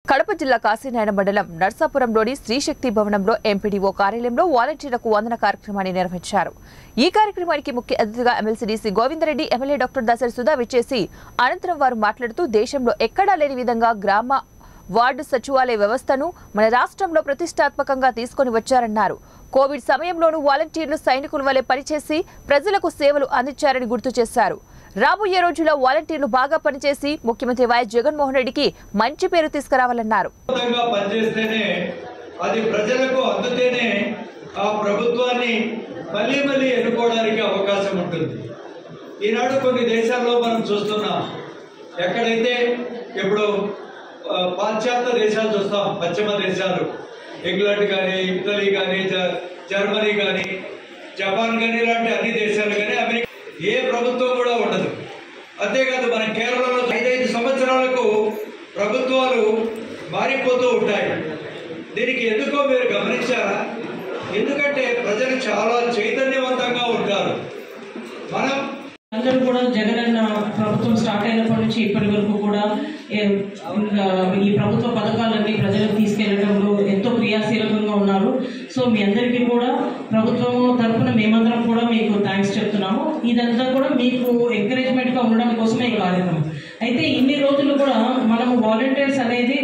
కడప జిల్లా కాశీనాయన మండలం నర్సాపురంలోని శ్రీశక్తి భవనంలో ఎంపీడీఓ కార్యాలయంలో వాలంటీర్లకు వందన కార్యక్రమాన్ని నిర్వహించారు। ఈ కార్యక్రమానికి ముఖ్య అతిథిగా MLC DC Govinda Reddy, MLA doctor Dasari Sudha విచ్చేసి అనంతరం వారు మాట్లాడుతూ దేశంలో ఎక్కడా లేని విధంగా గ్రామ వార్డు సచివాలయ వ్యవస్థను మన రాష్ట్రంలో ప్రతిష్టాత్మకంగా తీసుకొని వచ్చారన్నారు। కోవిడ్ సమయంలోనూ వాలంటీర్లు సైనికుల వలె పనిచేసి ప్రజలకు సేవలు అందించారని గుర్తు చేశారు। రాబోయే రోజుల్లో వాలంటీర్లు బాగా పనిచేసి ముఖ్యమంత్రి వైఎస్ జగన్మోహన్ రెడ్డికి మంచి పేరు తీసుకురావాలన్నారు। అది ప్రజలకు అందుతేనే ఆ ప్రభుత్వాన్ని మళ్ళీ ఎన్నుకోవడానికి అవకాశం ఉంటుంది। ఈనాడు కొన్ని దేశాల్లో మనం చూస్తున్నాం, ఎక్కడైతే ఇప్పుడు పాశ్చాత్య దేశాలు చూస్తాం, పశ్చిమ దేశాలు ఇంగ్లాండ్ కానీ, ఇటలీ కానీ, జర్మనీ కానీ, జపాన్ కానీ, ఇలాంటి అన్ని దేశాలు కానీ, అమెరికా ఏ ప్రభుత్వం కూడా ఉండదు। అంతేకాదు మన కేరళలో 5 సంవత్సరాలకు ప్రభుత్వాలు మారిపోతూ ఉంటాయి। దీనికి ఎందుకో మీరు గమనించారా? ఎందుకంటే ప్రజలు చాలా చైతన్యవంతంగా ఉంటారు। మనం అందరూ కూడా జగనన్న ప్రభుత్వం స్టార్ట్ అయినప్పటి నుంచి ఇప్పటి వరకు కూడా ఈ ప్రభుత్వ పథకాలన్నీ ప్రజలకు తీసుకెళ్లడంలో ఎంతో క్రియాశీలకంగా ఉన్నారు। సో మీ అందరికీ కూడా ప్రభుత్వం తరఫున మేమందరం కూడా మీకు థ్యాంక్స్ చెప్తున్నాము। ఇదంతా కూడా మీకు ఎంకరేజ్మెంట్గా ఉండడం కోసమే ఈ కార్యక్రమం। అయితే ఇన్ని రోజులు కూడా మనము వాలంటీర్స్ అనేది